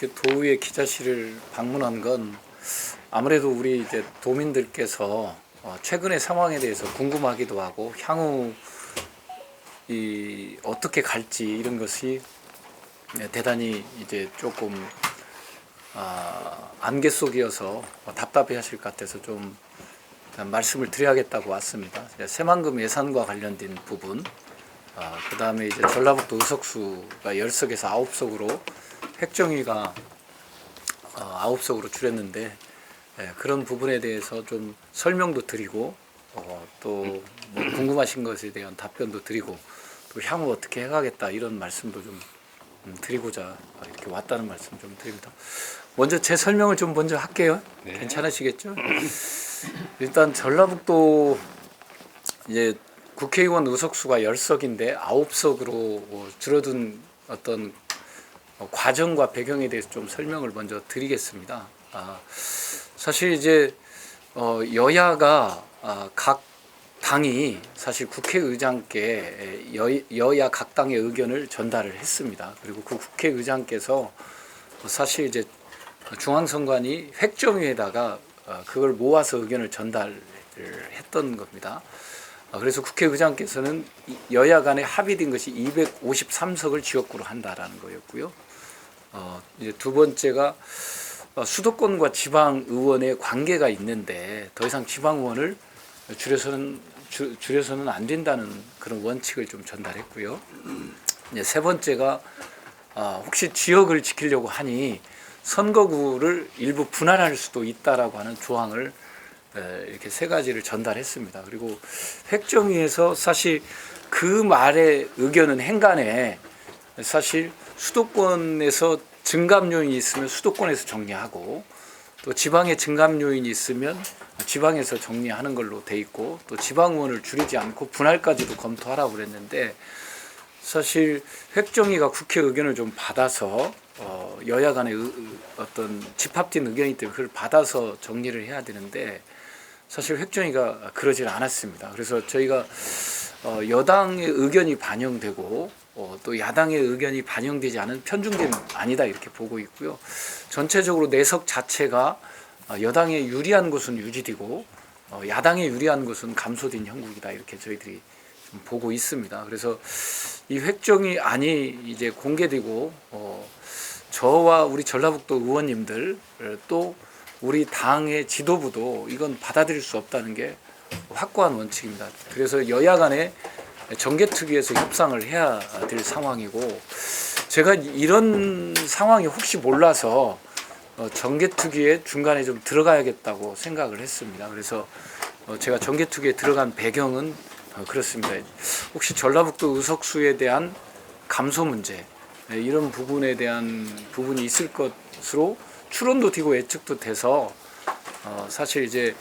이렇게 도의회 기자실을 방문한 건 아무래도 우리 이제 도민들께서 최근의 상황에 대해서 궁금하기도 하고 향후 이 어떻게 갈지 이런 것이 대단히 이제 조금 안개 속이어서 답답해하실 것 같아서 좀 말씀을 드려야겠다고 왔습니다. 새만금 예산과 관련된 부분, 그 다음에 이제 전라북도 의석수가 10석에서 9석으로 획정위가 9석으로 줄였는데 그런 부분에 대해서 좀 설명도 드리고 또뭐 궁금하신 것에 대한 답변도 드리고 또 향후 어떻게 해가겠다 이런 말씀도 좀 드리고자 이렇게 왔다는 말씀 좀 드립니다. 먼저 제 설명을 좀 먼저 할게요. 네. 괜찮으시겠죠? 일단 전라북도 이제 국회의원 의석수가 10석인데 9석으로 줄어든 어떤 과정과 배경에 대해서 좀 설명을 먼저 드리겠습니다. 사실 이제 여야가 각 당이 사실 국회의장께 여야 각 당의 의견을 전달을 했습니다. 그리고 그 국회의장께서 사실 이제 중앙선관위 획정위에다가 그걸 모아서 의견을 전달을 했던 겁니다. 그래서 국회의장께서는 여야 간에 합의된 것이 253석을 지역구로 한다라는 거였고요. 이제 두 번째가 수도권과 지방 의원의 관계가 있는데 더 이상 지방 의원을 줄여서는 안 된다는 그런 원칙을 좀 전달했고요. 이제 세 번째가 혹시 지역을 지키려고 하니 선거구를 일부 분할할 수도 있다라고 하는 조항을 이렇게 세 가지를 전달했습니다. 그리고 획정위에서 사실 그 말의 의견은 행간에 사실 수도권에서 증감 요인이 있으면 수도권에서 정리하고 또 지방에 증감 요인이 있으면 지방에서 정리하는 걸로 돼 있고 또 지방 의원을 줄이지 않고 분할까지도 검토하라고 그랬는데 사실 획정위가 국회 의견을 좀 받아서 여야 간의 어떤 집합된 의견이 때문에 그걸 받아서 정리를 해야 되는데 사실 획정위가 그러질 않았습니다. 그래서 저희가 여당의 의견이 반영되고 또 야당의 의견이 반영되지 않은 편중된 아니다 이렇게 보고 있고요. 전체적으로 내석 자체가 여당에 유리한 것은 유지되고 야당에 유리한 것은 감소된 형국이다 이렇게 저희들이 좀 보고 있습니다. 그래서 이 획정위안이 이제 공개되고 저와 우리 전라북도 의원님들 또 우리 당의 지도부도 이건 받아들일 수 없다는 게 확고한 원칙입니다. 그래서 여야 간에 정개특위에서 협상을 해야 될 상황이고 제가 이런 상황이 혹시 몰라서 정개특위에 중간에 좀 들어가야겠다고 생각을 했습니다. 그래서 제가 정개특위에 들어간 배경은 그렇습니다. 혹시 전라북도 의석수에 대한 감소 문제 이런 부분에 대한 부분이 있을 것으로 추론도 되고 예측도 돼서 사실 이제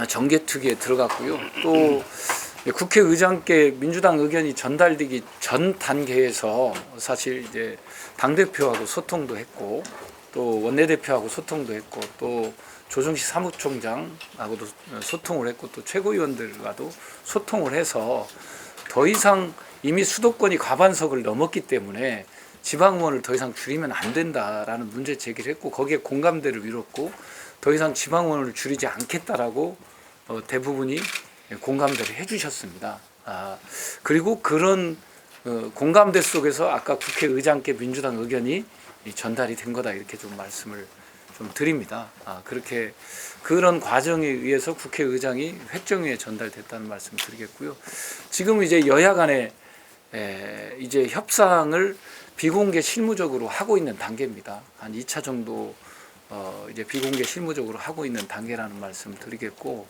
정개특위에 들어갔고요. 또 국회의장께 민주당 의견이 전달되기 전 단계에서 사실 이제 당대표하고 소통도 했고 또 원내대표하고 소통도 했고 또 조정식 사무총장하고도 소통을 했고 또 최고위원들과도 소통을 해서 더 이상 이미 수도권이 과반석을 넘었기 때문에 지방의원을 더 이상 줄이면 안 된다라는 문제 제기를 했고 거기에 공감대를 이뤘고 더 이상 지방의원을 줄이지 않겠다라고 대부분이 공감대를 해주셨습니다. 그리고 그런 공감대 속에서 아까 국회의장께 민주당 의견이 전달이 된 거다 이렇게 좀 말씀을 좀 드립니다. 그렇게 그런 과정에 의해서 국회의장이 획정위에 전달됐다는 말씀 드리겠고요. 지금 이제 여야 간에 이제 협상을 비공개 실무적으로 하고 있는 단계입니다. 한 2차 정도 이제 비공개 실무적으로 하고 있는 단계라는 말씀 드리겠고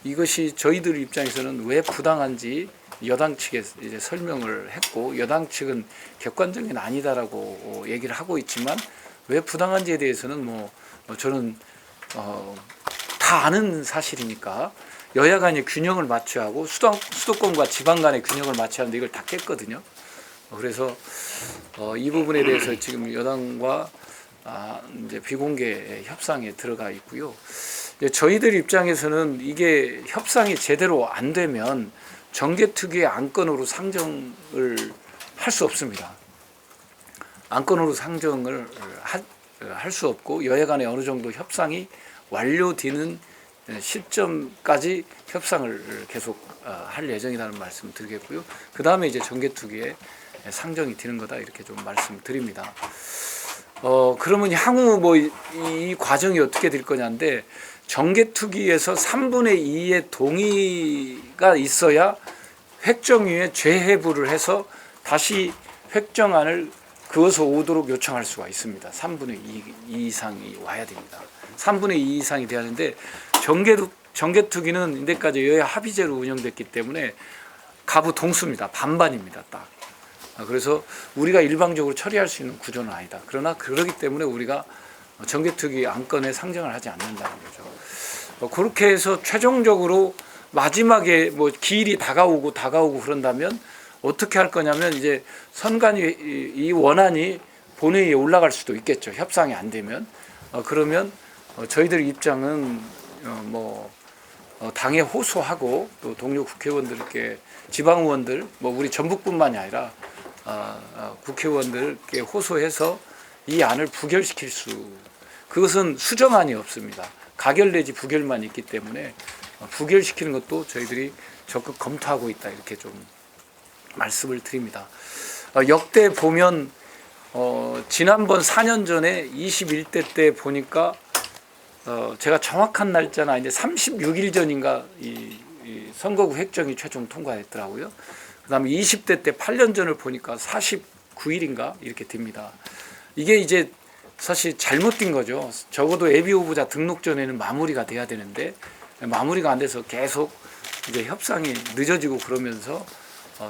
이것이 저희들 입장에서는 왜 부당한지 여당 측에 이제 설명을 했고 여당 측은 객관적인 아니다라고 얘기를 하고 있지만 왜 부당한지에 대해서는 저는 다 아는 사실이니까 여야 간의 균형을 맞춰야 하고 수도권과 지방 간의 균형을 맞춰야 하는데 이걸 다 깼거든요. 그래서 이 부분에 대해서 지금 여당과 이제 비공개 협상에 들어가 있고요. 저희들 입장에서는 이게 협상이 제대로 안 되면 정개특위의 안건으로 상정을 할 수 없습니다. 안건으로 상정을 할 수 없고 여야 간에 어느 정도 협상이 완료되는 시점까지 협상을 계속 할 예정이라는 말씀 드리겠고요. 그 다음에 이제 정개특위에 상정이 되는 거다 이렇게 좀 말씀드립니다. 그러면 향후 뭐 이 과정이 어떻게 될 거냐인데 정개특위에서 3분의 2의 동의가 있어야 획정위에 재해부를 해서 다시 획정안을 그어서 오도록 요청할 수가 있습니다. 3분의 2 이상이 와야 됩니다. 3분의 2 이상이 돼야 하는데 정개특위는 이때까지 여야 합의제로 운영됐기 때문에 가부 동수입니다. 반반입니다. 딱. 그래서 우리가 일방적으로 처리할 수 있는 구조는 아니다. 그러나 그러기 때문에 우리가 정개특위 안건에 상정을 하지 않는다는 거죠. 그렇게 해서 최종적으로 마지막에 뭐 기일이 다가오고 그런다면 어떻게 할 거냐면 이제 선관위 이 원안이 본회의에 올라갈 수도 있겠죠. 협상이 안 되면 그러면 저희들 입장은 당에 호소하고 또 동료 국회의원들께 지방 의원들 뭐 우리 전북뿐만이 아니라 국회의원들께 호소해서 이 안을 부결시킬 그것은 수정안이 없습니다. 가결 내지 부결만 있기 때문에 부결시키는 것도 저희들이 적극 검토하고 있다 이렇게 좀 말씀을 드립니다. 역대 보면 지난번 4년 전에 21대 때 보니까 제가 정확한 날짜는 아닌데 36일 전인가 이 선거구 획정이 최종 통과했더라고요. 그다음에 20대 때 8년 전을 보니까 49일인가 이렇게 됩니다. 이게 이제 사실 잘못된 거죠. 적어도 예비 후보자 등록 전에는 마무리가 돼야 되는데 마무리가 안 돼서 계속 이제 협상이 늦어지고 그러면서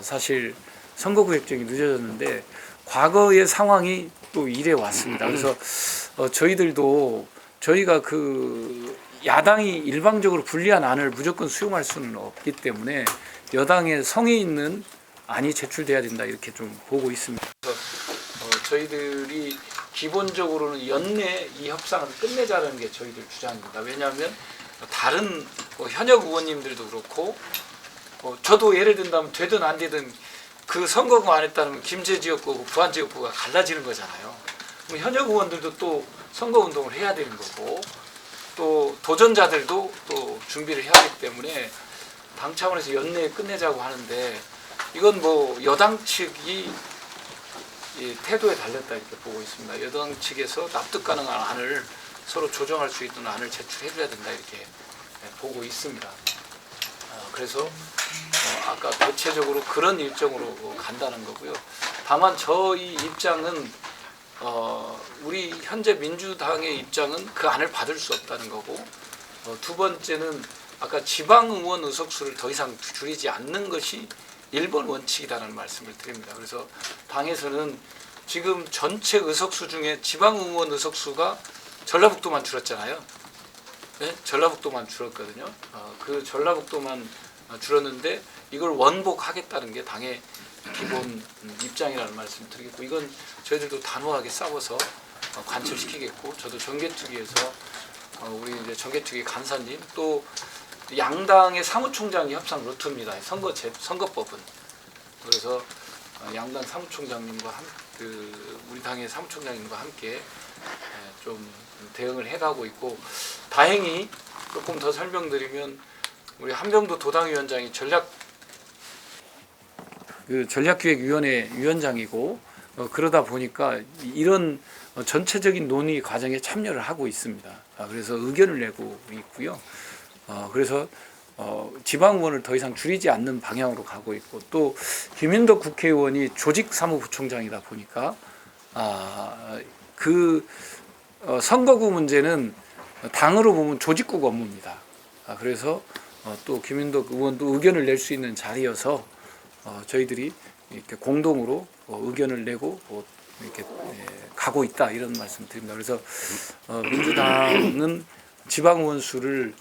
사실 선거구 획정이 늦어졌는데 과거의 상황이 또 이래 왔습니다. 그래서 저희가 그 야당이 일방적으로 불리한 안을 무조건 수용할 수는 없기 때문에 여당의 성의 있는 안이 제출돼야 된다 이렇게 좀 보고 있습니다. 그래서 저희들이 기본적으로는 연내 이 협상을 끝내자는 게 저희들 주장입니다. 왜냐하면 다른 현역 의원님들도 그렇고 저도 예를 든다면 되든 안 되든 그 선거구 안 했다면 김제 지역구고 부안 지역구가 갈라지는 거잖아요. 그럼 현역 의원들도 또 선거 운동을 해야 되는 거고 또 도전자들도 또 준비를 해야 하기 때문에 당 차원에서 연내에 끝내자고 하는데 이건 뭐 여당 측이 태도에 달렸다 이렇게 보고 있습니다. 여당 측에서 납득 가능한 안을 서로 조정할 수 있는 안을 제출해줘야 된다 이렇게 보고 있습니다. 그래서 아까 대체적으로 그런 일정으로 간다는 거고요. 다만 저희 입장은 우리 현재 민주당의 입장은 그 안을 받을 수 없다는 거고 두 번째는 아까 지방의원 의석수를 더 이상 줄이지 않는 것이 1번 원칙이라는 말씀을 드립니다. 그래서 당에서는 지금 전체 의석수 중에 지방의원 의석수가 전라북도만 줄었잖아요. 네? 전라북도만 줄었거든요. 그 전라북도만 줄었는데 이걸 원복하겠다는 게 당의 기본 입장이라는 말씀을 드리겠고 이건 저희들도 단호하게 싸워서 관철시키겠고 저도 정개특위에서 우리 이제 정개특위 간사님 또 양당의 사무총장이 협상 루트입니다. 선거법은 그래서 양당 사무총장님과 우리 당의 사무총장님과 함께 좀 대응을 해가고 있고 다행히 조금 더 설명드리면 우리 한병도 도당위원장이 전략기획위원회 위원장이고 그러다 보니까 이런 전체적인 논의 과정에 참여를 하고 있습니다. 그래서 의견을 내고 있고요. 그래서 지방의원을 더 이상 줄이지 않는 방향으로 가고 있고 또 김인덕 국회의원이 조직사무부총장이다 보니까 선거구 문제는 당으로 보면 조직국 업무입니다. 그래서 또 김인덕 의원도 의견을 낼 수 있는 자리여서 저희들이 이렇게 공동으로 의견을 내고 이렇게 가고 있다 이런 말씀드립니다. 그래서 민주당은 지방의원 수를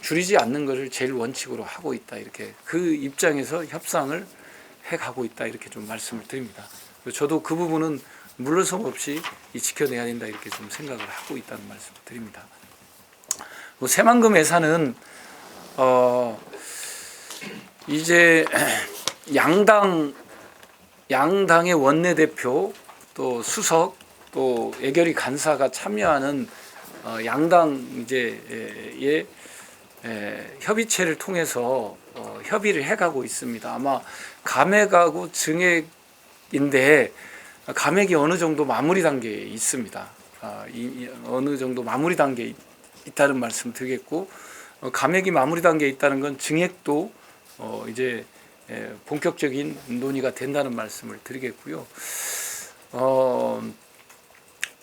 줄이지 않는 것을 제일 원칙으로 하고 있다 이렇게 그 입장에서 협상을 해가고 있다 이렇게 좀 말씀을 드립니다. 저도 그 부분은 물러섬 없이 지켜내야 된다 이렇게 좀 생각을 하고 있다는 말씀을 드립니다. 새만금 예산은 이제 양당의 원내대표 또 수석 또 예결위 간사가 참여하는 양당 이제 협의체를 통해서 협의를 해가고 있습니다. 아마 감액하고 증액인데 감액이 어느 정도 마무리 단계에 있습니다. 어느 정도 마무리 단계에 있다는 말씀 드리겠고, 감액이 마무리 단계에 있다는 건 증액도 이제 본격적인 논의가 된다는 말씀을 드리겠고요.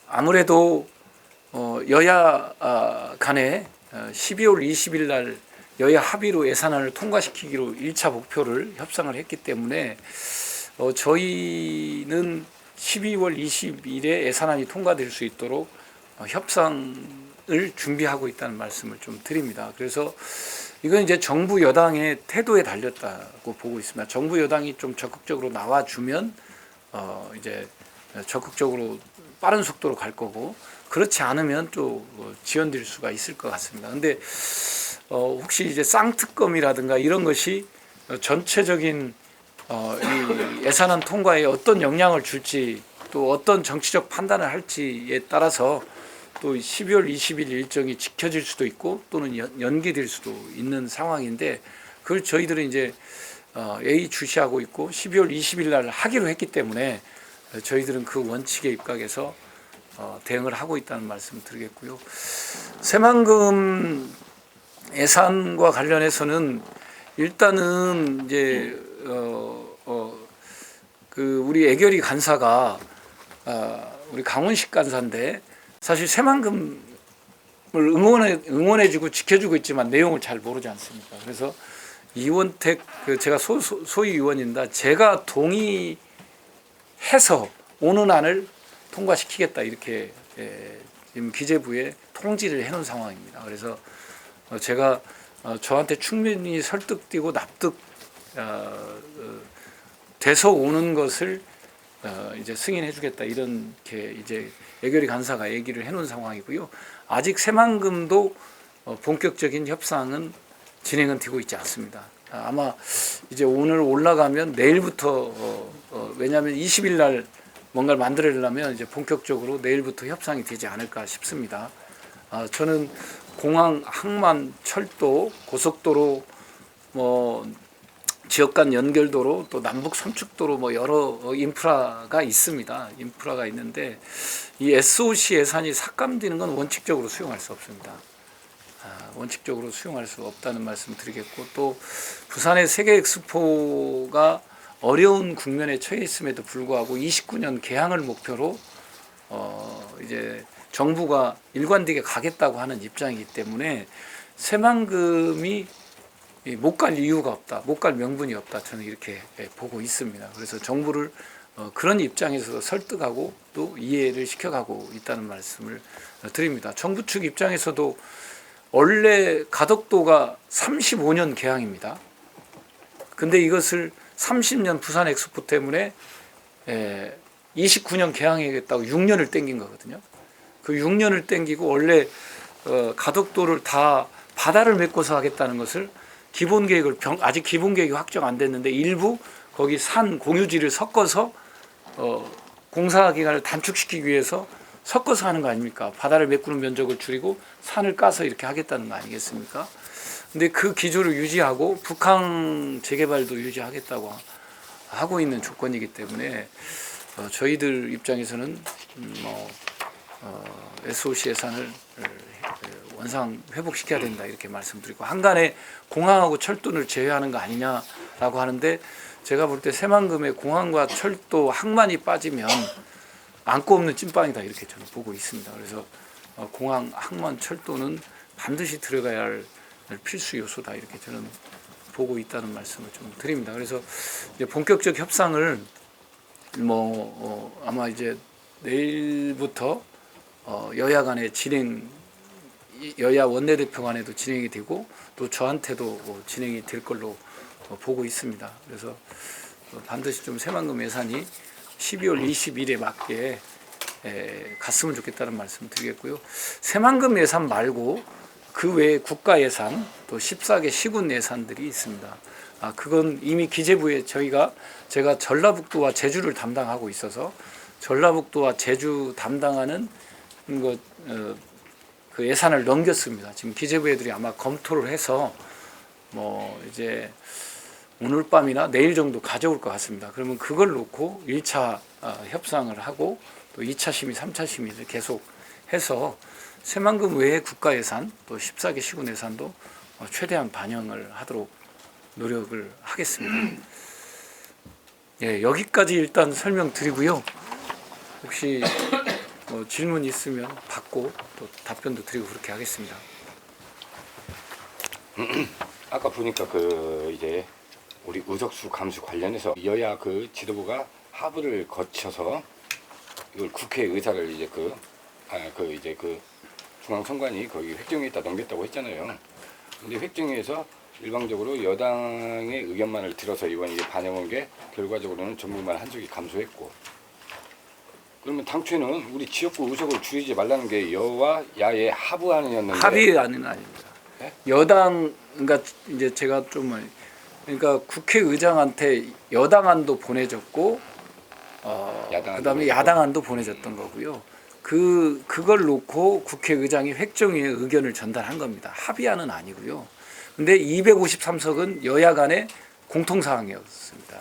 아무래도 여야 간에 12월 20일 날 여야 합의로 예산안을 통과시키기로 1차 목표를 협상을 했기 때문에 저희는 12월 20일에 예산안이 통과될 수 있도록 협상을 준비하고 있다는 말씀을 좀 드립니다. 그래서 이건 이제 정부 여당의 태도에 달렸다고 보고 있습니다. 정부 여당이 좀 적극적으로 나와주면 이제 적극적으로 빠른 속도로 갈 거고, 그렇지 않으면 또 지연될 수가 있을 것 같습니다. 근데 혹시 이제 쌍특검이라든가 이런 것이 전체적인 이 예산안 통과에 어떤 영향을 줄지, 또 어떤 정치적 판단을 할지에 따라서 또 12월 20일 일정이 지켜질 수도 있고 또는 연기될 수도 있는 상황인데, 그걸 저희들은 이제 예의주시하고 있고 12월 20일 날 하기로 했기 때문에 저희들은 그 원칙에 입각해서 대응을 하고 있다는 말씀을 드리겠고요. 새만금 예산과 관련해서는 일단은 이제 그 우리 예결위 간사가 우리 강훈식 간사인데, 사실 새만금을 응원해주고 지켜주고 있지만 내용을 잘 모르지 않습니까? 그래서 이원택 제가 소위 의원입니다. 제가 동의해서 오는 안을 통과시키겠다 이렇게 지금 기재부에 통지를 해놓은 상황입니다. 그래서 제가 저한테 충분히 설득되고 납득 돼서 오는 것을 이제 승인해주겠다 이렇게 이제 예결위 간사가 얘기를 해놓은 상황이고요. 아직 새만금도 본격적인 협상은 진행은 되고 있지 않습니다. 아마 이제 오늘 올라가면 내일부터 왜냐하면 20일 날 뭔가를 만들려면 이제 본격적으로 내일부터 협상이 되지 않을까 싶습니다. 저는 공항, 항만, 철도, 고속도로, 지역 간 연결도로, 또 남북 선축도로 여러 인프라가 있습니다. 인프라가 있는데 이 SOC 예산이 삭감되는 건 원칙적으로 수용할 수 없습니다. 원칙적으로 수용할 수 없다는 말씀 드리겠고, 또 부산의 세계 엑스포가 어려운 국면에 처해 있음에도 불구하고 29년 개항을 목표로 이제 정부가 일관되게 가겠다고 하는 입장이기 때문에 새만금이 못 갈 이유가 없다, 못 갈 명분이 없다, 저는 이렇게 보고 있습니다. 그래서 정부를 그런 입장에서 설득하고 또 이해를 시켜가고 있다는 말씀을 드립니다. 정부 측 입장에서도 원래 가덕도가 35년 개항입니다. 근데 이것을 30년 부산 엑스포 때문에 29년 개항하겠다고 6년을 땡긴 거거든요. 그 6년을 땡기고 원래 가덕도를 다 바다를 메꿔서 하겠다는 것을 기본 계획을 아직 기본 계획이 확정 안 됐는데 일부 거기 산 공유지를 섞어서 공사 기간을 단축시키기 위해서 섞어서 하는 거 아닙니까? 바다를 메꾸는 면적을 줄이고 산을 까서 이렇게 하겠다는 거 아니겠습니까? 근데 그 기조를 유지하고 북항 재개발도 유지하겠다고 하고 있는 조건이기 때문에 저희들 입장에서는 SOC 예산을 원상 회복시켜야 된다 이렇게 말씀드리고, 한간에 공항하고 철도를 제외하는 거 아니냐라고 하는데, 제가 볼 때 새만금의 공항과 철도 항만이 빠지면 안고 없는 찐빵이다 이렇게 저는 보고 있습니다. 그래서 공항, 항만, 철도는 반드시 들어가야 할 필수 요소다 이렇게 저는 보고 있다는 말씀을 좀 드립니다. 그래서 이제 본격적 협상을 아마 이제 내일부터 여야 간에 여야 원내대표 간에도 진행이 되고 또 저한테도 진행이 될 걸로 보고 있습니다. 그래서 반드시 좀 새만금 예산이 12월 20일에 맞게 갔으면 좋겠다는 말씀 드리겠고요. 새만금 예산 말고 그 외에 국가 예산, 또 14개 시군 예산들이 있습니다. 그건 이미 기재부에 제가 전라북도와 제주를 담당하고 있어서 전라북도와 제주 담당하는 그 예산을 넘겼습니다. 지금 기재부 애들이 아마 검토를 해서 뭐 이제 오늘 밤이나 내일 정도 가져올 것 같습니다. 그러면 그걸 놓고 1차 협상을 하고 또 2차 심의, 3차 심의를 계속 해서 새만금 외의 국가 예산 또 14개 시군 예산도 최대한 반영을 하도록 노력을 하겠습니다. 예, 여기까지 일단 설명드리고요. 혹시 뭐 질문 있으면 받고 또 답변도 드리고 그렇게 하겠습니다. 아까 보니까 그 이제 우리 의석수 감수 관련해서 여야 그 지도부가 합의를 거쳐서 이걸 국회 의사를 이제 그 중앙선관위 거기 획정위에다 넘겼다고 했잖아요. 근데 획정위에서 일방적으로 여당의 의견만을 들어서 이번에 이제 반영한 게 결과적으로는 전부만 한석이 감소했고, 그러면 당초에는 우리 지역구 의석을 줄이지 말라는 게 여와 야의 합의안이었는데 합의안은 아닙니다. 네? 여당 그러니까 이제 제가 좀 그러니까 국회의장한테 여당안도 보내졌고 그다음에 야당안도 보내졌던 거고요. 그걸 놓고 국회의장이 획정위의 의견을 전달한 겁니다. 합의안은 아니고요. 근데 253석은 여야 간의 공통사항이었습니다.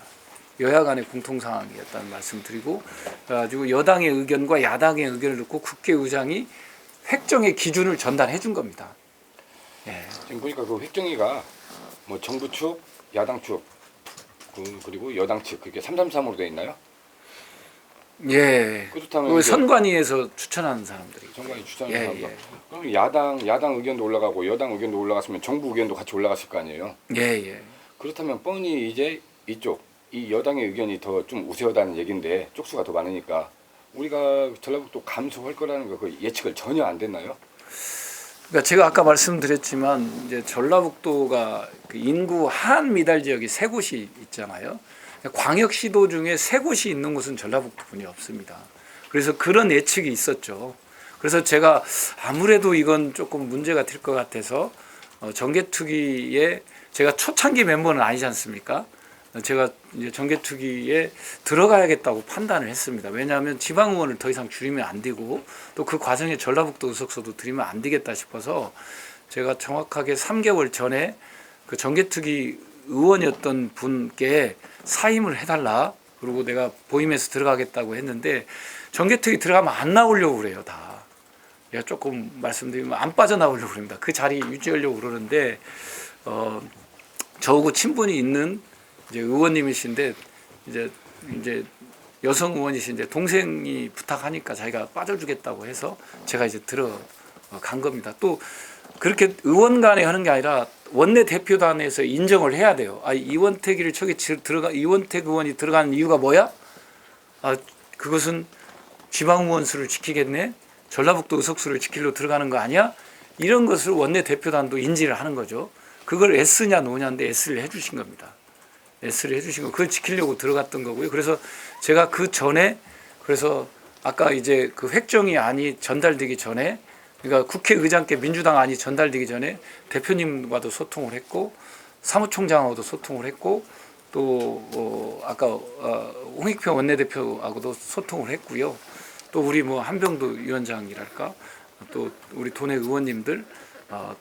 여야 간의 공통사항이었다는 말씀 드리고, 그래가지고 여당의 의견과 야당의 의견을 놓고 국회의장이 획정의 기준을 전달해 준 겁니다. 예. 지금 보니까 그 획정위가 뭐 정부 측, 야당 측, 그리고 여당 측 그게 333으로 되어 있나요? 예. 그렇다면 선관위에서 추천하는 사람들이. 선관위 추천하는 예, 사람들. 예. 그럼 야당 의견도 올라가고 여당 의견도 올라갔으면 정부 의견도 같이 올라갔을 거 아니에요? 예, 예. 그렇다면 뻔히 이제 이쪽 이 여당의 의견이 더 좀 우세하다는 얘긴데 쪽수가 더 많으니까 우리가 전라북도 감소할 거라는 거 그 예측을 전혀 안 됐나요? 그러니까 제가 아까 말씀드렸지만 이제 전라북도가 그 인구 한 미달 지역이 세 곳이 있잖아요. 광역시도 중에 세 곳이 있는 곳은 전라북도뿐이 없습니다. 그래서 그런 예측이 있었죠. 그래서 제가 아무래도 이건 조금 문제가 될 것 같아서 정개특위에 제가 초창기 멤버는 아니지 않습니까? 제가 이제 정개특위에 들어가야겠다고 판단을 했습니다. 왜냐하면 지방의원을 더 이상 줄이면 안 되고 또 그 과정에 전라북도 의석수도 드리면 안 되겠다 싶어서 제가 정확하게 3개월 전에 그 정개특위 의원이었던 분께 사임을 해달라. 그리고 내가 보임해서 들어가겠다고 했는데 정개특위 들어가면 안 나오려고 그래요, 다. 제가 조금 말씀드리면 안 빠져나오려고 그럽니다. 그 자리 유지하려고 그러는데 저하고 친분이 있는 이제 의원님이신데 이제 여성 의원이신데 동생이 부탁하니까 자기가 빠져주겠다고 해서 제가 이제 들어간 겁니다. 또 그렇게 의원 간에 하는 게 아니라 원내 대표단에서 인정을 해야 돼요. 이원택 의원이 들어가는 이유가 뭐야? 그것은 지방 의원 수를 지키겠네. 전라북도 의석수를 지키려 들어가는 거 아니야? 이런 것을 원내 대표단도 인지를 하는 거죠. 그걸 S냐 노냐인데 S를 해주신 겁니다. S를 해주신 거, 그걸 지키려고 들어갔던 거고요. 그래서 제가 그 전에 그래서 아까 이제 그 획정이 안이 전달되기 전에 그러니까 국회의장께 민주당 안이 전달되기 전에 대표님과도 소통을 했고 사무총장하고도 소통을 했고 또 아까 홍익표 원내대표하고도 소통을 했고요. 또 우리 뭐 한병도 위원장이랄까 또 우리 도내 의원님들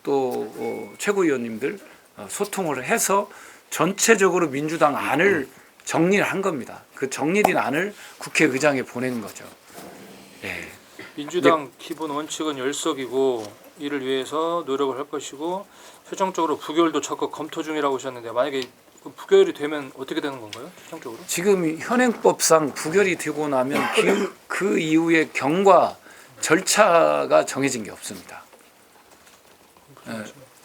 또 최고위원님들 소통을 해서 전체적으로 민주당 안을 정리를 한 겁니다. 그 정리된 안을 국회의장에 보내는 거죠. 예. 민주당 기본 원칙은 열석이고 이를 위해서 노력을 할 것이고 최종적으로 부결도 적극 검토 중이라고 하셨는데 만약에 부결이 되면 어떻게 되는 건가요? 최종적으로? 지금 현행법상 부결이 되고 나면 그 이후에 경과 절차가 정해진 게 없습니다.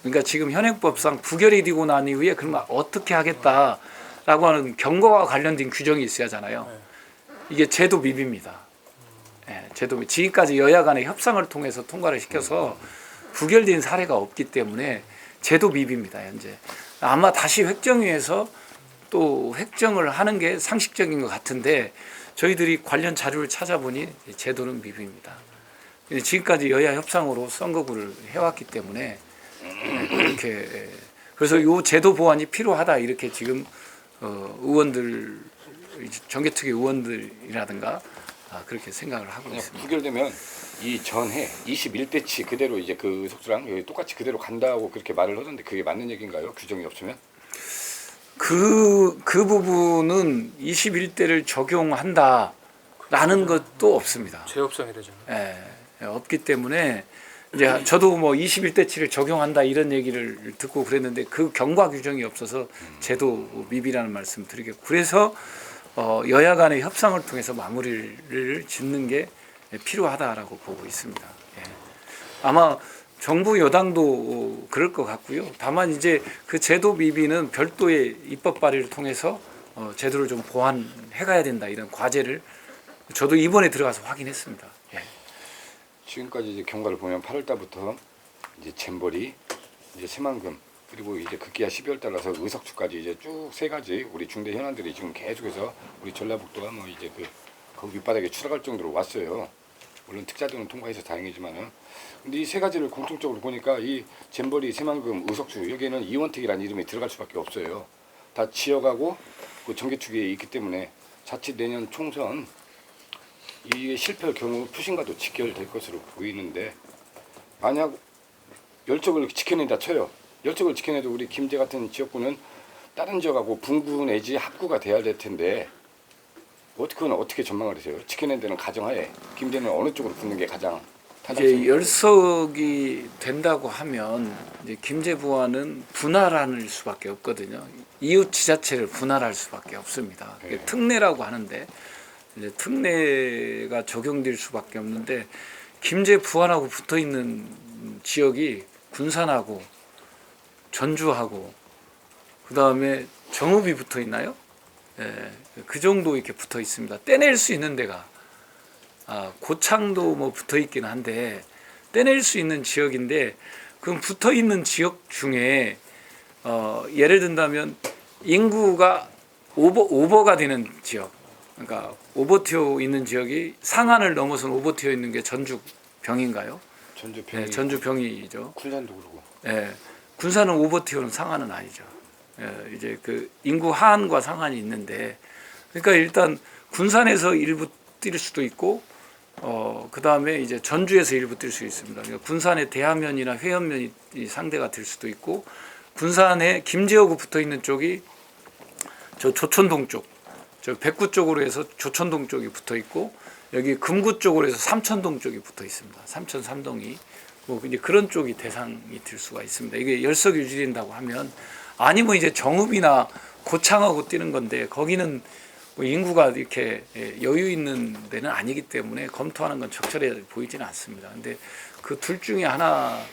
그러니까 지금 현행법상 부결이 되고 난 이후에 그러면 어떻게 하겠다라고 하는 경과와 관련된 규정이 있어야 하잖아요. 이게 제도 미비입니다. 제도 지금까지 여야 간의 협상을 통해서 통과를 시켜서 부결된 사례가 없기 때문에 제도 미비입니다. 현재 아마 다시 획정위에서 또 획정을 하는 게 상식적인 것 같은데 저희들이 관련 자료를 찾아보니 제도는 미비입니다. 지금까지 여야 협상으로 선거구를 해왔기 때문에 그렇게 그래서 이 제도 보완이 필요하다 이렇게 지금 의원들 정개특위 의원들이라든가 그렇게 생각을 하고 그냥 있습니다. 부결되면 이 전해 21대치 그대로 이제 그 의석수랑 여기 똑같이 그대로 간다고 그렇게 말을 하던데 그게 맞는 얘기인가요? 규정이 없으면? 그 부분은 21대를 적용한다라는 것도 없습니다. 제협상이 되잖아요. 없기 때문에 이제 저도 뭐 21대치를 적용한다 이런 얘기를 듣고 그랬는데 그 경과 규정이 없어서 제도 미비라는 말씀 드리겠고 그래서 여야 간의 협상을 통해서 마무리를 짓는 게 필요하다라고 보고 있습니다. 예. 아마 정부 여당도 그럴 것 같고요. 다만 이제 그 제도 미비는 별도의 입법 발의를 통해서 제도를 좀 보완해 가야 된다 이런 과제를 저도 이번에 들어가서 확인했습니다. 예. 지금까지 이제 경과를 보면 8월 달부터 이제 잼버리, 이제 새만금 그리고 이제 급기야 12월 달라서 의석수까지 이제 쭉 세 가지 우리 중대 현안들이 지금 계속해서 우리 전라북도가 뭐 이제 그 밑바닥에 추락할 정도로 왔어요. 물론 특자도는 통과해서 다행이지만은 근데 이 세 가지를 공통적으로 보니까 이 잼버리, 새만금, 의석수 여기에는 이원택이라는 이름이 들어갈 수밖에 없어요. 다 지역하고 그 정계축에 있기 때문에 자칫 내년 총선 이게 실패할 경우 표심과도 직결될 것으로 보이는데 만약 열적을 지켜낸다 쳐요. 열적을 지켜내도 우리 김제 같은 지역구는 다른 지역하고 분구 내지 합구가 돼야 될 텐데 어떻게 전망을 하세요? 지켜낸 데는 가정하에 김제는 어느 쪽으로 붙는 게 가장 이제 열석이 된다고 하면 이제 김제 부안은 분할할 수밖에 없거든요. 이웃 지자체를 분할할 수밖에 없습니다. 네. 특례라고 하는데 이제 특례가 적용될 수밖에 없는데 김제 부안하고 붙어 있는 지역이 군산하고 전주하고 그 다음에 정읍이 붙어 있나요? 예, 그 정도 이렇게 붙어 있습니다. 떼낼 수 있는 데가 고창도 뭐 붙어 있긴 한데 떼낼 수 있는 지역인데 그럼 붙어 있는 지역 중에 예를 든다면 인구가 오버가 되는 지역, 그러니까 오버티어 있는 지역이 상한을 넘어선 오버티어 있는 게 전주병인가요? 전주병이 네, 전주병이죠. 군산도 그러고 예, 군산은 오버티어는 상한은 아니죠. 예, 이제 그 인구 하한과 상한이 있는데, 그러니까 일단 군산에서 일부 뛸 수도 있고, 그 다음에 이제 전주에서 일부 뛸 수 있습니다. 그러니까 군산의 대하면이나 회연면이 상대가 될 수도 있고, 군산에 김제하고 붙어 있는 쪽이 저 조천동 쪽, 저 백구 쪽으로 해서 조천동 쪽이 붙어 있고, 여기 금구 쪽으로 해서 삼천동 쪽이 붙어 있습니다. 삼천 삼동이. 뭐 이제 그런 쪽이 대상이 될 수가 있습니다. 이게 열석 유지된다고 하면 아니면 이제 정읍이나 고창하고 뛰는 건데 거기는 뭐 인구가 이렇게 여유 있는 데는 아니기 때문에 검토하는 건 적절해 보이지는 않습니다. 근데 그 둘 중에 하나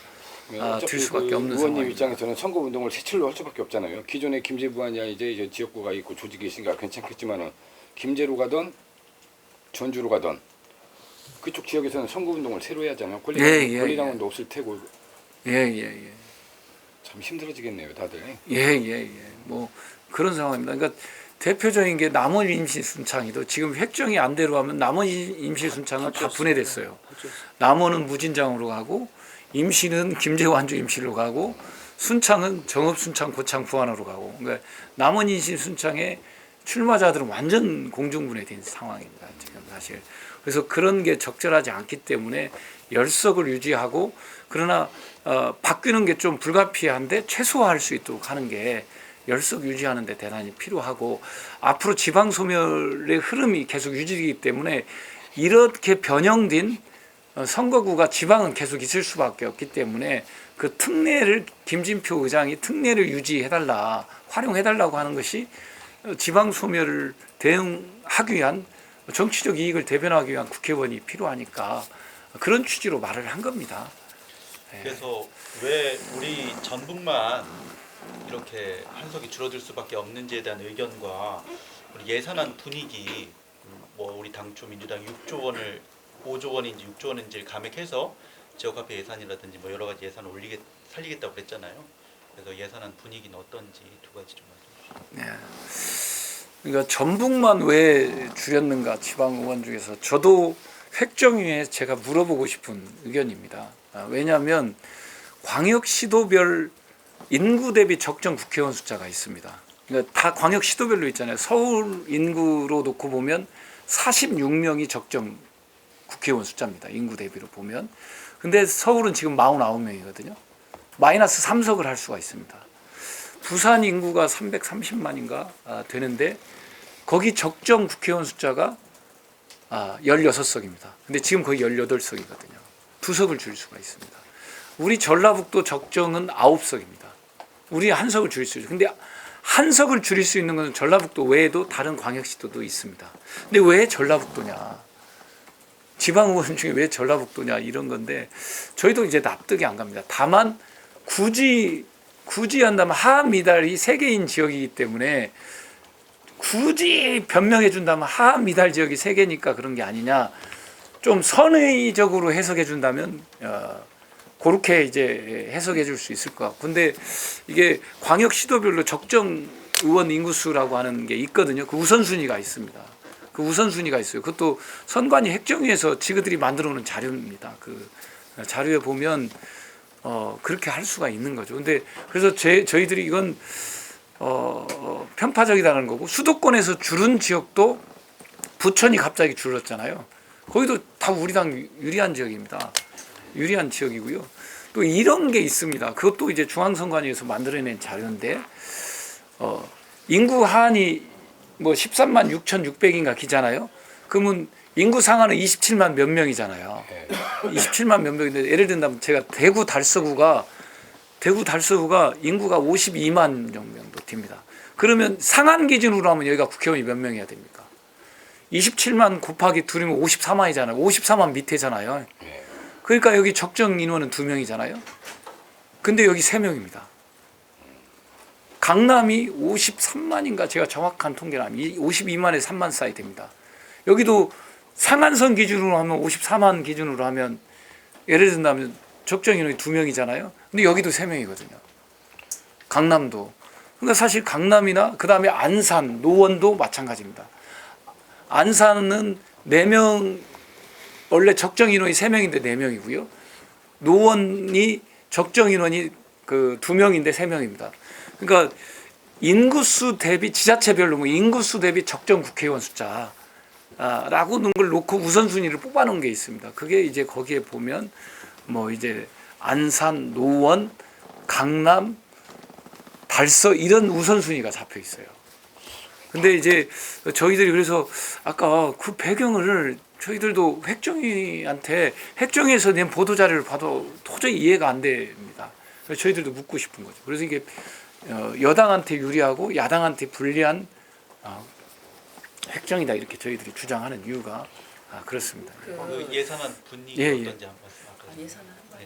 될 수밖에 없는 의원님 상황입니다. 입장에서는 선거 운동을 새출로 할 수밖에 없잖아요. 기존에 김제 부안이 이제 지역구가 있고 조직이 있으니까 괜찮겠지만은 김제로 가던 전주로 가던 그쪽 지역에서는 선거 운동을 새로 해야 하잖아요. 권리당원도 없을 테고 예. 참 힘들어지겠네요, 다들. 예. 뭐 그런 상황입니다. 그러니까 대표적인 게 남원 임시 순창이도 지금 획정이 안 대로 하면 남원 임시 순창은 다 분해됐어요. 남원은 무진장으로 가고 임시는 김제 완주 임시로 가고 순창은 정읍 순창 고창 부안으로 가고 그러니까 남원 임시 순창의 출마자들은 완전 공중분해된 상황입니다. 지금 사실. 그래서 그런 게 적절하지 않기 때문에 열석을 유지하고 그러나 바뀌는 게 좀 불가피한데 최소화할 수 있도록 하는 게 열석 유지하는 데 대단히 필요하고 앞으로 지방 소멸의 흐름이 계속 유지되기 때문에 이렇게 변형된 선거구가 지방은 계속 있을 수밖에 없기 때문에 그 특례를 김진표 의장이 특례를 유지해달라 활용해달라고 하는 것이 지방 소멸을 대응하기 위한 정치적 이익을 대변하기 위한 국회의원이 필요하니까 그런 취지로 말을 한 겁니다. 그래서 왜 우리 전북만 이렇게 한석이 줄어들 수밖에 없는지에 대한 의견과 우리 예산안 분위기 뭐 우리 당초 민주당 6조 원을 5조 원인지 6조 원인지를 감액해서 지역화폐 예산이라든지 뭐 여러 가지 예산을 살리겠다고 그랬잖아요. 그래서 예산안 분위기는 어떤지 두 가지 좀 말씀해 주시죠. 그러니까 전북만 왜 줄였는가 지방 의원 중에서 저도 획정위에 제가 물어보고 싶은 의견입니다. 왜냐하면 광역시도별 인구 대비 적정 국회의원 숫자가 있습니다. 그러니까 다 광역시도별로 있잖아요. 서울 인구로 놓고 보면 46명이 적정 국회의원 숫자입니다. 인구 대비로 보면. 근데 서울은 지금 49명이거든요. 마이너스 3석을 할 수가 있습니다. 부산 인구가 330만인가 되는데 거기 적정 국회의원 숫자가 16석입니다. 근데 지금 거의 18석이거든요. 2석을 줄 수가 있습니다. 우리 전라북도 적정은 9석입니다. 우리 한 석을 줄일 수 있어요. 근데 한 석을 줄일 수 있는 것은 전라북도 외에도 다른 광역시도도 있습니다. 근데 왜 전라북도냐? 지방의원 중에 왜 전라북도냐 이런 건데 저희도 이제 납득이 안 갑니다. 다만 굳이 한다면 하한 미달이 3개인 지역이기 때문에 굳이 변명해 준다면 하한 미달 지역이 3개니까 그런 게 아니냐. 좀 선의적으로 해석해 준다면 그렇게 이제 해석해 줄 수 있을 것 같고. 근데 이게 광역 시도별로 적정 의원 인구수라고 하는 게 있거든요. 그 우선순위가 있습니다. 그 우선순위가 있어요. 그것도 선관위 행정위에서 지그들이 만들어 놓은 자료입니다. 그 자료에 보면 그렇게 할 수가 있는 거죠. 근데 그래서 저희들이 이건 편파적이라는 거고, 수도권에서 줄은 지역도 부천이 갑자기 줄었잖아요. 거기도 다 우리 당 유리한 지역입니다. 유리한 지역이고요. 또 이런 게 있습니다. 그것도 이제 중앙선관위에서 만들어낸 자료인데 인구 하한이 뭐 13만 6,600인가 기잖아요. 그러면 인구 상한은 27만 몇 명이잖아요. 27만 몇 명인데 예를 든다면 제가 대구 달서구가 인구가 52만 정도 됩니다. 그러면 상한 기준으로 하면 여기가 국회의원이 몇 명이야 됩니까? 27만 곱하기 2이면 54만이잖아요. 54만 밑에잖아요. 그러니까 여기 적정 인원은 2명이잖아요. 근데 여기 3명입니다. 강남이 53만인가 제가 정확한 통계는 아니에요. 52만에서 3만 사이 됩니다. 여기도 상한선 기준으로 하면 54만 기준으로 하면 예를 든다면 적정 인원이 2명이잖아요. 근데 여기도 3명이거든요. 강남도. 그러니까 사실 강남이나 그 다음에 안산, 노원도 마찬가지입니다. 안산은 4명, 원래 적정 인원이 3명인데 4명이고요. 노원이 적정 인원이 그 2명인데 3명입니다. 그러니까 인구수 대비 지자체별로 뭐 인구수 대비 적정 국회의원 숫자라고 하는 걸 놓고 우선순위를 뽑아놓은 게 있습니다. 그게 이제 거기에 보면 뭐 이제 안산, 노원, 강남, 달서 이런 우선순위가 잡혀 있어요. 근데 이제 저희들이 그래서 아까 그 배경을 저희들도 획정위에서 낸 보도자료를 봐도 도저히 이해가 안 됩니다. 그래서 저희들도 묻고 싶은 거죠. 그래서 이게 여당한테 유리하고 야당한테 불리한 획정이다 이렇게 저희들이 주장하는 이유가 그렇습니다. 그 예산안 분위기 예, 어떤지 한번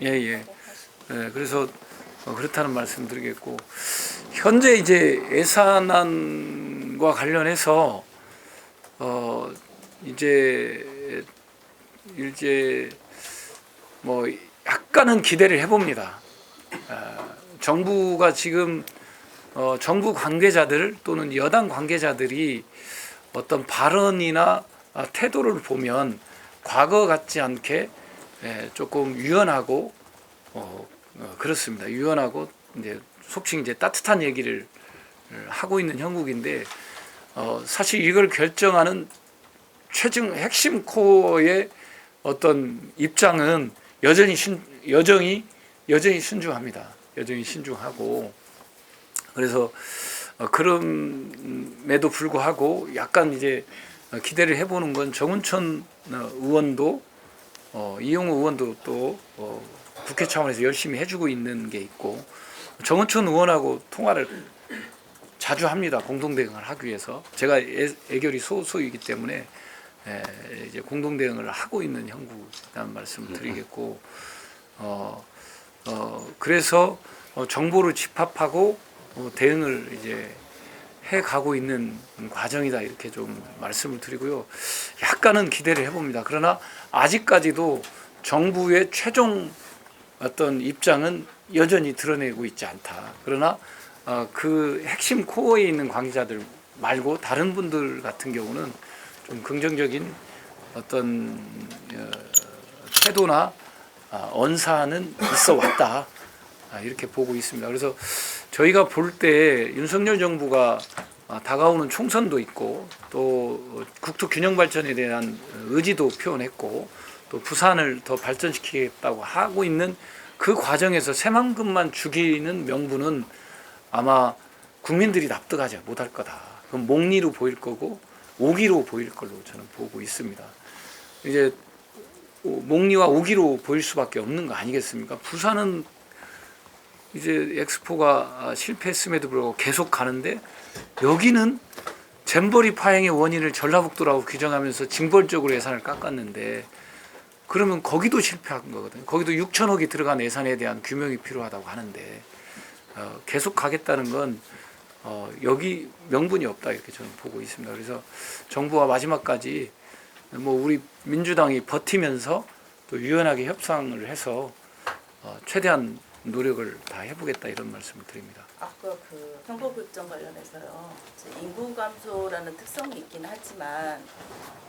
말씀하세요. 그래서 그렇다는 말씀드리겠고, 현재 이제 예산안과 관련해서 이제 뭐 약간은 기대를 해봅니다. 정부가 지금 정부 관계자들 또는 여당 관계자들이 어떤 발언이나 태도를 보면 과거 같지 않게 조금 유연하고 그렇습니다. 유연하고 이제 속칭 이제 따뜻한 얘기를 하고 있는 형국인데 사실 이걸 결정하는 최종 핵심 코어의 어떤 입장은 여전히 신중합니다. 여전히 신중하고 그래서 그럼에도 불구하고 약간 이제 기대를 해보는 건 정운천 의원도 이용호 의원도 또 국회 차원에서 열심히 해주고 있는 게 있고 정운천 의원하고 통화를 자주 합니다. 공동 대응을 하기 위해서 제가 애결이 소수이기 때문에 이제 공동 대응을 하고 있는 형국이라는 말씀을 드리겠고 그래서 정보를 집합하고 대응을 이제 해 가고 있는 과정이다 이렇게 좀 말씀을 드리고요. 약간은 기대를 해봅니다. 그러나 아직까지도 정부의 최종 어떤 입장은 여전히 드러내고 있지 않다. 그러나 그 핵심 코어에 있는 관계자들 말고 다른 분들 같은 경우는 좀 긍정적인 어떤 태도나 언사는 있어 왔다. 이렇게 보고 있습니다. 그래서 저희가 볼 때 윤석열 정부가 다가오는 총선도 있고 또 국토 균형 발전에 대한 의지도 표현했고 또 부산을 더 발전시키겠다고 하고 있는 그 과정에서 새만금만 죽이는 명분은 아마 국민들이 납득하지 못할 거다. 그건 목리로 보일 거고 오기로 보일 걸로 저는 보고 있습니다. 이제 목리와 오기로 보일 수밖에 없는 거 아니겠습니까? 부산은 이제 엑스포가 실패했음에도 불구하고 계속 가는데 여기는 잼버리 파행의 원인을 전라북도라고 규정하면서 징벌적으로 예산을 깎았는데 그러면 거기도 실패한 거거든요. 거기도 6천억이 들어간 예산에 대한 규명이 필요하다고 하는데 계속 가겠다는 건 여기 명분이 없다 이렇게 저는 보고 있습니다. 그래서 정부와 마지막까지 뭐 우리 민주당이 버티면서 또 유연하게 협상을 해서 최대한 노력을 다 해보겠다 이런 말씀을 드립니다. 아까 그 선거급정 관련해서요. 이제 인구 감소라는 특성이 있긴 하지만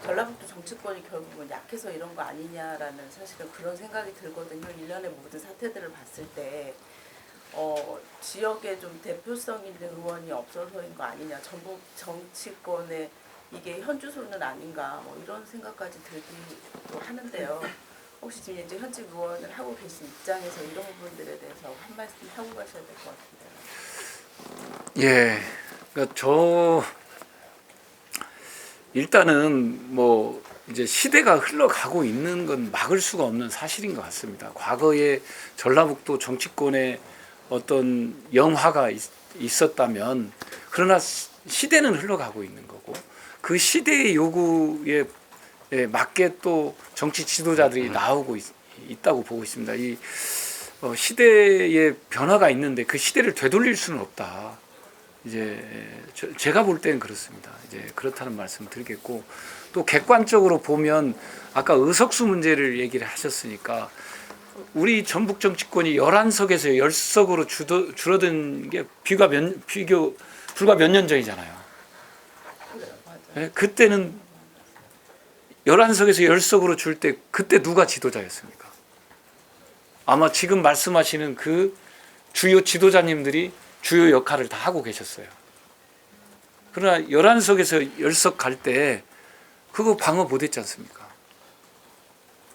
전라북도 정치권이 결국은 약해서 이런 거 아니냐라는 사실은 그런 생각이 들거든요. 일련의 모든 사태들을 봤을 때 지역에 좀 대표성 있는 의원이 없어서인 거 아니냐. 전국 정치권의 이게 현주소는 아닌가 뭐 이런 생각까지 들기도 하는데요. 혹시 지금 이제 현직 의원을 하고 계신 입장에서 이런 부분들에 대해서 한 말씀 하고 가셔야 될 것 같은데요. 예, 그러니까 일단은 뭐 이제 시대가 흘러가고 있는 건 막을 수가 없는 사실인 것 같습니다. 과거에 전라북도 정치권에 어떤 영화가 있었다면 그러나 시대는 흘러가고 있는 거고 그 시대의 요구에 맞게 또 정치 지도자들이 나오고 있다고 보고 있습니다. 이 시대의 변화가 있는데 그 시대를 되돌릴 수는 없다. 이제 제가 볼 때는 그렇습니다. 이제 그렇다는 말씀 드리겠고 또 객관적으로 보면 아까 의석수 문제를 얘기를 하셨으니까 우리 전북 정치권이 11석에서 10석으로 줄어든 게 불과 몇 년 전이잖아요. 네, 그때는 11석에서 10석으로 줄 때 그때 누가 지도자였습니까? 아마 지금 말씀하시는 그 주요 지도자님들이 주요 역할을 다 하고 계셨어요. 그러나 11석에서 10석 갈 때 그거 방어 못했지 않습니까?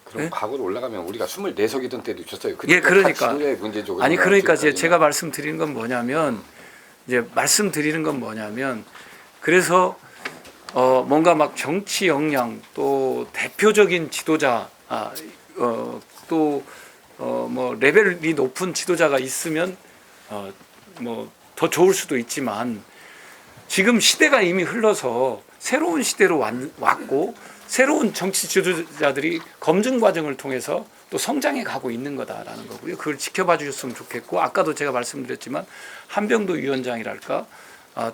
그럼 네? 과거로 올라가면 우리가 24석이던 때도 있었어요. 예, 그러니까. 지도자의 문제죠. 아니 그러니까 지금까지는. 제가 말씀드리는 건 뭐냐면 그래서 뭔가 막 정치 역량 또 대표적인 지도자 또 뭐 레벨이 높은 지도자가 있으면 뭐 더 좋을 수도 있지만 지금 시대가 이미 흘러서 새로운 시대로 왔고 새로운 정치 지도자들이 검증 과정을 통해서 또 성장해 가고 있는 거다라는 거고요. 그걸 지켜봐 주셨으면 좋겠고 아까도 제가 말씀드렸지만 한병도 위원장이랄까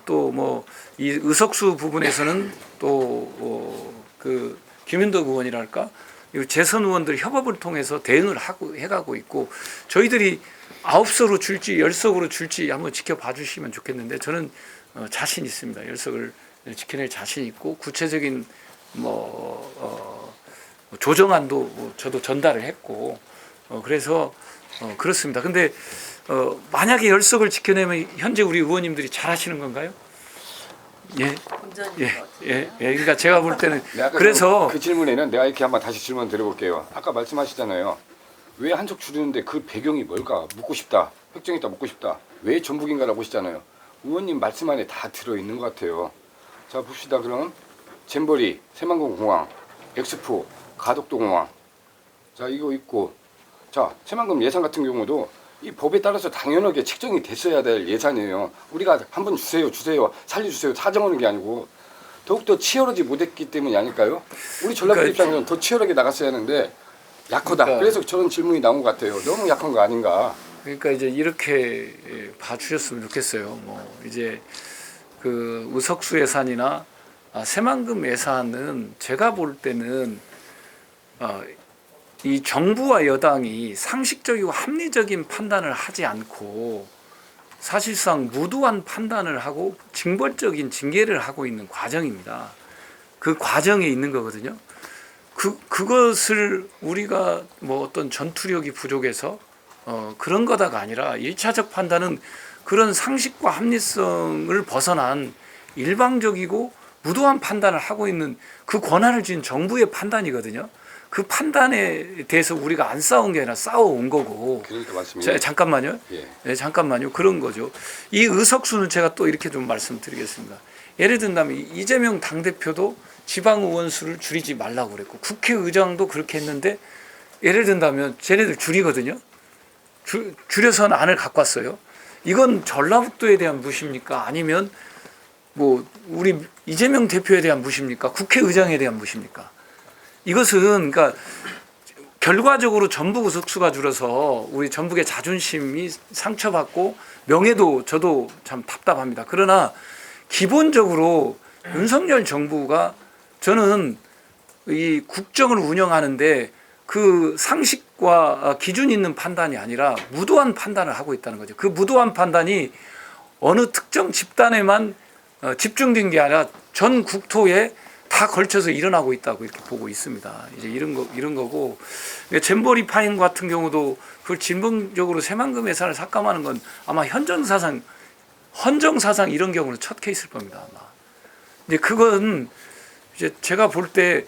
또 뭐 이 의석수 부분에서는 또 그 김윤덕 의원이랄까 재선 의원들 협업을 통해서 대응을 해가고 있고 저희들이 9석으로 줄지 10석으로 줄지 한번 지켜봐 주시면 좋겠는데 저는 자신 있습니다. 10석을 지켜낼 자신 있고 구체적인 조정안도 저도 전달을 했고 그래서 그렇습니다. 근데 만약에 10석을 지켜내면 현재 우리 의원님들이 잘하시는 건가요? 예. 그러니까 제가 볼 때는 네, 아까 그래서 그 질문에는 내가 이렇게 한번 다시 질문 드려볼게요. 아까 말씀하시잖아요. 왜 한석 줄이는데 그 배경이 뭘까 묻고 싶다. 획정했다 묻고 싶다. 왜 전북인가라고 하시잖아요. 의원님 말씀 안에 다 들어있는 것 같아요. 자 봅시다. 그럼 잼버리, 새만금 공항, 엑스포, 가덕도 공항. 자 이거 있고 자 새만금 예산 같은 경우도 이 법에 따라서 당연하게 책정이 됐어야 될 예산이에요. 우리가 한번 주세요 살려주세요 사정하는 게 아니고 더욱더 치열하지 못했기 때문이 아닐까요? 우리 전라북도 그러니까 입장에서는 더 치열하게 나갔어야 하는데 약하다. 그러니까 그래서 저런 질문이 나온 것 같아요. 너무 약한 거 아닌가. 그러니까 이제 이렇게 봐주셨으면 좋겠어요. 뭐 이제 그 의석수 예산이나 새만금 예산은 제가 볼 때는 이 정부와 여당이 상식적이고 합리적인 판단을 하지 않고 사실상 무도한 판단을 하고 징벌적인 징계를 하고 있는 과정입니다. 그 과정에 있는 거거든요. 그것을 우리가 뭐 어떤 전투력이 부족해서 그런 거다가 아니라 1차적 판단은 그런 상식과 합리성을 벗어난 일방적이고 무도한 판단을 하고 있는 그 권한을 쥔 정부의 판단이거든요. 그 판단에 대해서 우리가 안 싸운 게 아니라 싸워온 거고. 그러니까 말씀이 잠깐만요. 예. 네, 잠깐만요. 그런 거죠. 이 의석수는 제가 또 이렇게 좀 말씀드리겠습니다. 예를 든다면 이재명 당대표도 지방의원 수를 줄이지 말라고 그랬고 국회의장도 그렇게 했는데 예를 든다면 쟤네들 줄이거든요. 줄여서는 안을 갖고 왔어요. 이건 전라북도에 대한 무시입니까? 아니면 뭐 우리 이재명 대표에 대한 무시입니까? 국회의장에 대한 무시입니까? 이것은 그러니까 결과적으로 전북 의석수가 줄어서 우리 전북의 자존심이 상처받고 명예도 저도 참 답답합니다. 그러나 기본적으로 윤석열 정부가 저는 이 국정을 운영하는데 그 상식과 기준 있는 판단이 아니라 무도한 판단을 하고 있다는 거죠. 그 무도한 판단이 어느 특정 집단에만 집중된 게 아니라 전 국토에 다 걸쳐서 일어나고 있다고 이렇게 보고 있습니다. 이제 이런 거고 잼버리 파행 같은 경우도 그걸 진봉적으로 새만금 예산을 삭감하는 건 아마 헌정사상 이런 경우는 첫 케이스일 겁니다. 아마. 근데 그건 이제 제가 볼 때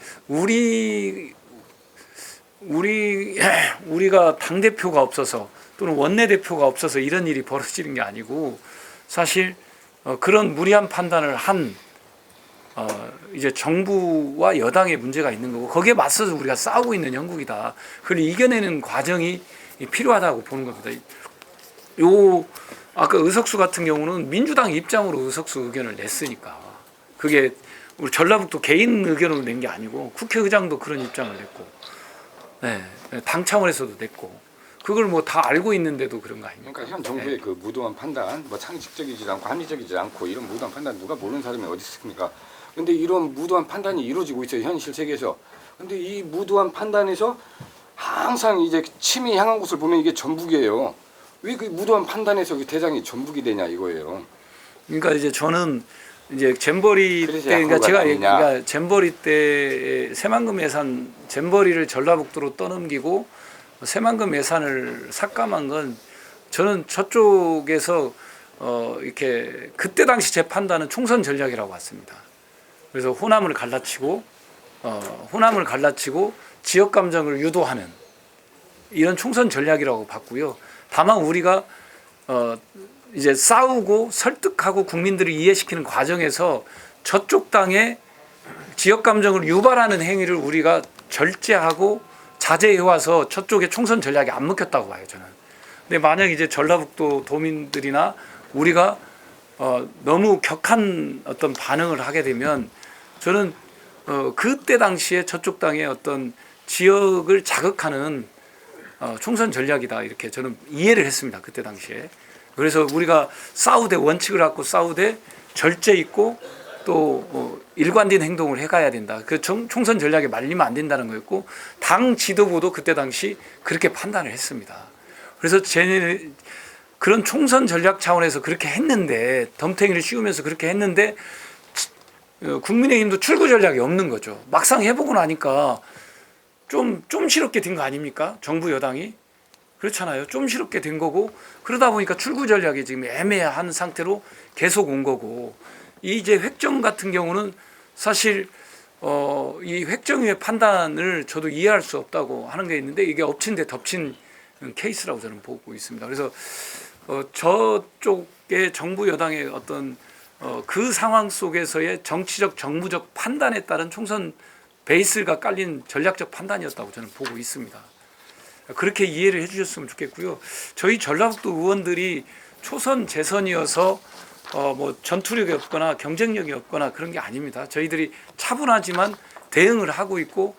우리가 당 대표가 없어서 또는 원내 대표가 없어서 이런 일이 벌어지는 게 아니고 사실 그런 무리한 판단을 한 이제 정부와 여당의 문제가 있는 거고 거기에 맞서서 우리가 싸우고 있는 형국이다. 그걸 이겨내는 과정이 필요하다고 보는 겁니다. 아까 의석수 같은 경우는 민주당 입장으로 의석수 의견을 냈으니까 그게 우리 전라북도 개인 의견으로 낸 게 아니고 국회의장도 그런 입장을 냈고 네, 당 차원에서도 냈고 그걸 뭐 다 알고 있는데도 그런 거 아닙니까? 그러니까 현 정부의 그 무도한 판단, 뭐 상식적이지 않고 합리적이지 않고 이런 무도한 판단 누가 모르는 사람이 어디 있습니까? 근데 이런 무도한 판단이 이루어지고 있어요, 현실 세계에서. 근데 이 무도한 판단에서 항상 이제 침이 향한 곳을 보면 이게 전북이에요. 왜 그 무도한 판단에서 그 대상이 전북이 되냐 이거예요. 그러니까 이제 저는 이제 잼버리 때 그러니까 제가 잼버리 때 새만금 예산 잼버리를 전라북도로 떠넘기고 새만금 예산을 삭감한 건 저는 저쪽에서 이렇게 그때 당시 제 판단은 총선 전략이라고 봤습니다. 그래서 호남을 갈라치고 지역 감정을 유도하는 이런 총선 전략이라고 봤고요. 다만 우리가 이제 싸우고 설득하고 국민들을 이해시키는 과정에서 저쪽 당의 지역 감정을 유발하는 행위를 우리가 절제하고 자제해와서 저쪽에 총선 전략이 안 먹혔다고 봐요, 저는. 근데 만약 이제 전라북도 도민들이나 우리가 너무 격한 어떤 반응을 하게 되면 저는 그때 당시에 저쪽 당의 어떤 지역을 자극하는 총선 전략이다 이렇게 저는 이해를 했습니다, 그때 당시에. 그래서 우리가 싸우되 원칙을 갖고 싸우되 절제 있고 또 일관된 행동을 해가야 된다. 그 총선 전략에 말리면 안 된다는 거였고 당 지도부도 그때 당시 그렇게 판단을 했습니다. 그래서 그런 총선 전략 차원에서 그렇게 했는데 덤탱이를 씌우면서 그렇게 했는데 국민의힘도 출구 전략이 없는 거죠. 막상 해보고 나니까 좀 실없게 된 거 아닙니까? 정부 여당이. 그렇잖아요. 좀 실없게 된 거고 그러다 보니까 출구 전략이 지금 애매한 상태로 계속 온 거고 이제 획정 같은 경우는 사실 이 획정위의 판단을 저도 이해할 수 없다고 하는 게 있는데 이게 엎친 데 덮친 케이스라고 저는 보고 있습니다. 그래서 저쪽의 정부 여당의 어떤 그 상황 속에서의 정치적 정무적 판단에 따른 총선 베이스가 깔린 전략적 판단이었다고 저는 보고 있습니다. 그렇게 이해를 해주셨으면 좋겠고요. 저희 전라북도 의원들이 초선 재선이어서 뭐 전투력이 없거나 경쟁력이 없거나 그런 게 아닙니다. 저희들이 차분하지만 대응을 하고 있고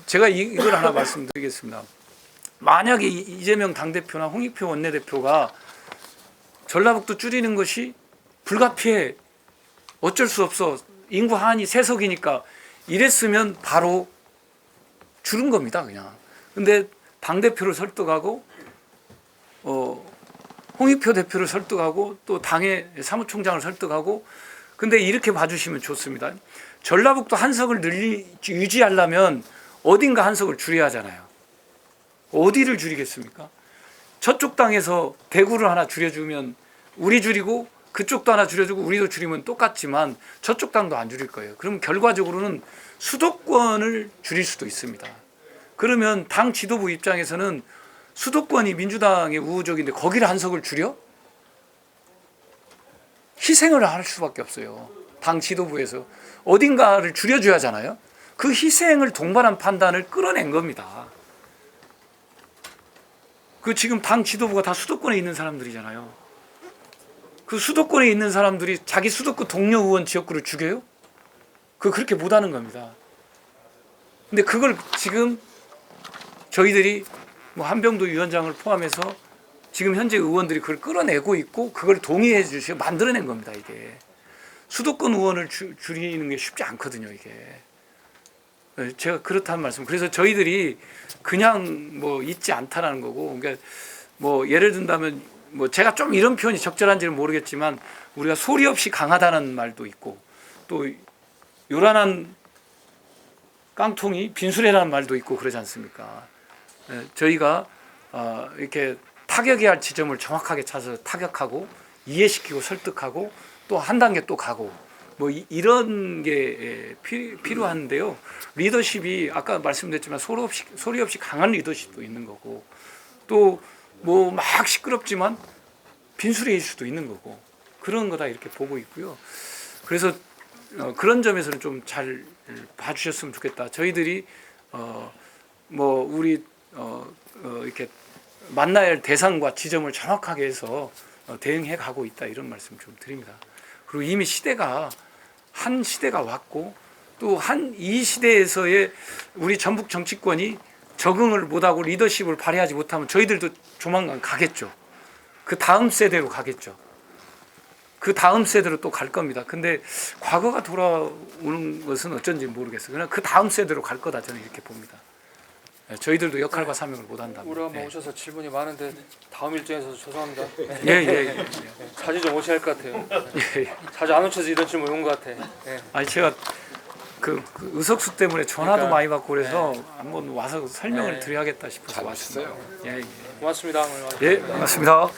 제가 이걸 하나 말씀드리겠습니다. 만약에 이재명 당대표나 홍익표 원내대표가 전라북도 줄이는 것이 불가피해 어쩔 수 없어 인구 한이 세석이니까 이랬으면 바로 줄은 겁니다, 그냥. 근데 당대표를 설득하고 홍익표 대표를 설득하고 또 당의 사무총장을 설득하고 근데 이렇게 봐주시면 좋습니다. 전라북도 한석을 유지하려면 어딘가 한석을 줄여야 하잖아요. 어디를 줄이겠습니까? 저쪽 당에서 대구를 하나 줄여주면 우리 줄이고 그쪽도 하나 줄여주고 우리도 줄이면 똑같지만 저쪽 당도 안 줄일 거예요. 그럼 결과적으로는 수도권을 줄일 수도 있습니다. 그러면 당 지도부 입장에서는 수도권이 민주당의 우호적인데 거기를 한석을 줄여? 희생을 할 수밖에 없어요. 당 지도부에서 어딘가를 줄여줘야 하잖아요. 그 희생을 동반한 판단을 끌어낸 겁니다. 그 지금 당 지도부가 다 수도권에 있는 사람들이잖아요. 그 수도권에 있는 사람들이 자기 수도권 동료 의원 지역구를 죽여요? 그렇게 못하는 겁니다. 근데 그걸 지금 저희들이 뭐 한병도 위원장을 포함해서 지금 현재 의원들이 그걸 끌어내고 있고 그걸 동의해 주시고 만들어낸 겁니다. 이게 수도권 의원을 줄이는 게 쉽지 않거든요. 이게 제가 그렇다는 말씀. 그래서 저희들이 그냥 뭐 있지 않다라는 거고, 그러니까 뭐 예를 든다면 뭐 제가 좀 이런 표현이 적절한지는 모르겠지만 우리가 소리 없이 강하다는 말도 있고 또 요란한 깡통이 빈수레라는 말도 있고 그러지 않습니까? 저희가 이렇게 타격해야 할 지점을 정확하게 찾아서 타격하고 이해시키고 설득하고 또 한 단계 또 가고 뭐 이런 게 필요한데요. 리더십이 아까 말씀드렸지만 소리 없이 강한 리더십도 있는 거고 또 뭐 막 시끄럽지만 빈수레일 수도 있는 거고 그런 거다 이렇게 보고 있고요. 그래서 그런 점에서는 좀 잘 봐주셨으면 좋겠다. 저희들이 뭐 우리 이렇게 만나야 할 대상과 지점을 정확하게 해서 대응해 가고 있다 이런 말씀 좀 드립니다. 그리고 이미 한 시대가 왔고 또 이 시대에서의 우리 전북 정치권이 적응을 못하고 리더십을 발휘하지 못하면 저희들도 조만간 가겠죠. 그 다음 세대로 가겠죠. 그 다음 세대로 또 갈 겁니다. 근데 과거가 돌아오는 것은 어쩐지 모르겠어요. 그냥 그 다음 세대로 갈 거다 저는 이렇게 봅니다. 저희들도 역할과 사명을 못 한다. 우리 한번 오셔서 질문이 많은데 다음 일정에서 죄송합니다. 예. 자주 좀 오셔야 할 것 같아요. 예. 자주 안 오셔서 이런 질문 온 것 같아. 예. 아니 제가 그 의석수 때문에 전화도 그러니까, 많이 받고 그래서 한번 와서 설명을 네. 드려야겠다 싶어서 잘 왔습니다. 오셨어요. 예. 고맙습니다. 오늘 예, 고맙습니다.